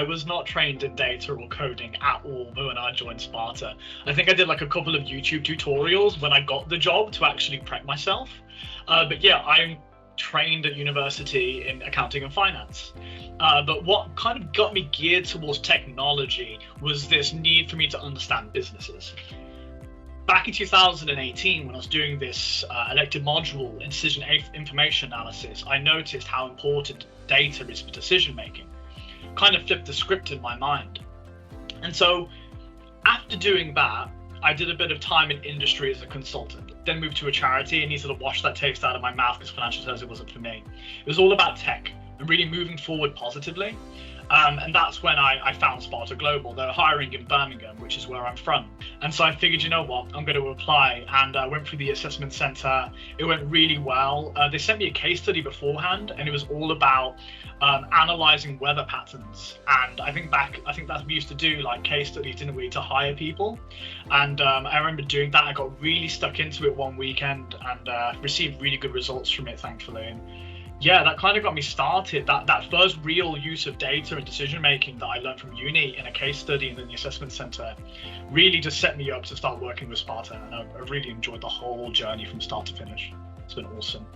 I was not trained in data or coding at all when I joined Sparta. I think I did like a couple of YouTube tutorials when I got the job to actually prep myself. But yeah, I'm trained at university in accounting and finance. But what kind of got me geared towards technology was this need for me to understand businesses. Back in 2018, when I was doing this elective module in decision information analysis, I noticed how important data is for decision making. Kind of flipped the script in my mind. And so after doing that, I did a bit of time in industry as a consultant, then moved to a charity and needed to wash that taste out of my mouth because financial services wasn't for me. It was all about tech and really moving forward positively. And that's when I found Sparta Global. They're hiring in Birmingham, which is where I'm from. And so I figured, you know what, I'm going to apply. And I went through the assessment center. It went really well. They sent me a case study beforehand, and it was all about analyzing weather patterns. And I think that we used to do like case studies, didn't we, to hire people. And I remember doing that. I got really stuck into it one weekend and received really good results from it, thankfully. And yeah, that kind of got me started. That first real use of data and decision making that I learned from uni in a case study and in the assessment center really just set me up to start working with Sparta. And I've really enjoyed the whole journey from start to finish. It's been awesome.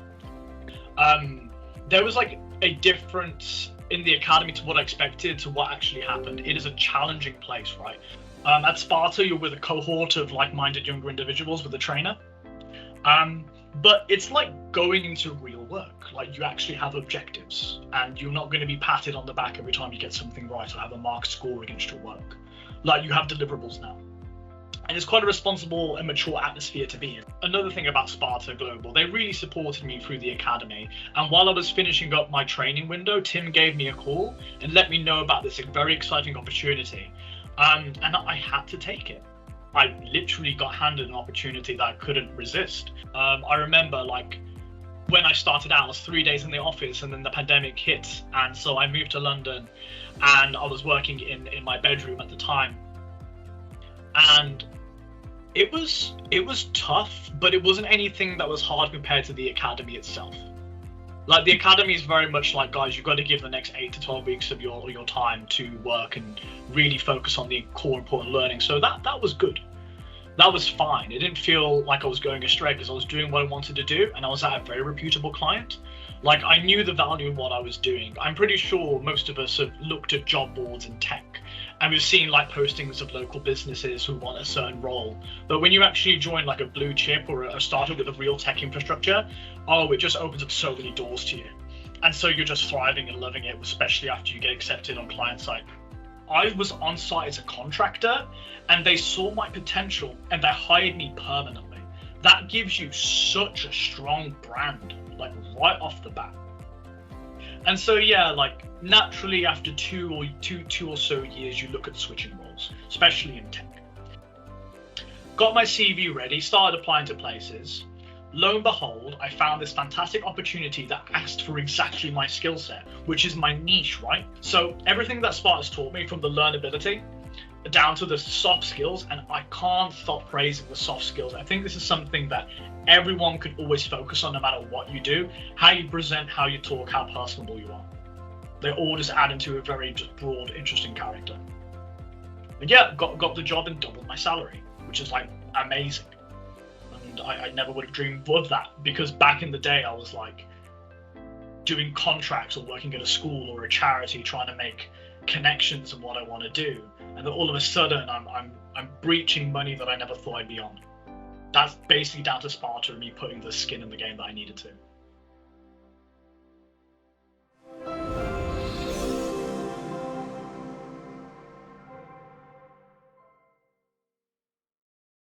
There was like a difference in the academy to what I expected to what actually happened. It is a challenging place, right? At Sparta, you're with a cohort of like-minded younger individuals with a trainer. But it's like going into real work. Like you actually have objectives and you're not going to be patted on the back every time you get something right or have a marked score against your work. Like you have deliverables now. And it's quite a responsible and mature atmosphere to be in. Another thing about Sparta Global, they really supported me through the academy. And while I was finishing up my training window, Tim gave me a call and let me know about this very exciting opportunity. And I had to take it. I literally got handed an opportunity that I couldn't resist. I remember like when I started out, I was 3 days in the office and then the pandemic hit. And so I moved to London and I was working in my bedroom at the time. And it was tough, but it wasn't anything that was hard compared to the academy itself. Like the academy is very much like, guys, you've got to give the next 8 to 12 weeks of your time to work and really focus on the core important learning. So that was good. That was fine. It didn't feel like I was going astray because I was doing what I wanted to do and I was at a very reputable client. Like I knew the value in what I was doing. I'm pretty sure most of us have looked at job boards in tech and we've seen like postings of local businesses who want a certain role. But when you actually join like a blue chip or a startup with a real tech infrastructure, it just opens up so many doors to you. And so you're just thriving and loving it, especially after you get accepted on client side. I was on site as a contractor and they saw my potential and they hired me permanently. That gives you such a strong brand, like right off the bat. And so yeah, like naturally after two or so years, you look at switching roles, especially in tech. Got my CV ready, started applying to places. Lo and behold, I found this fantastic opportunity that asked for exactly my skill set, which is my niche, right? So everything that Sparta's taught me, from the learnability down to the soft skills, and I can't stop praising the soft skills. I think this is something that everyone could always focus on no matter what you do. How you present, how you talk, how personable you are. They all just add into a very just broad, interesting character. And yeah, got the job and doubled my salary, which is like amazing. I never would have dreamed of that because back in the day I was like doing contracts or working at a school or a charity trying to make connections in what I want to do, and then all of a sudden I'm breaching money that I never thought I'd be on. That's basically down to Sparta and me putting the skin in the game that I needed to.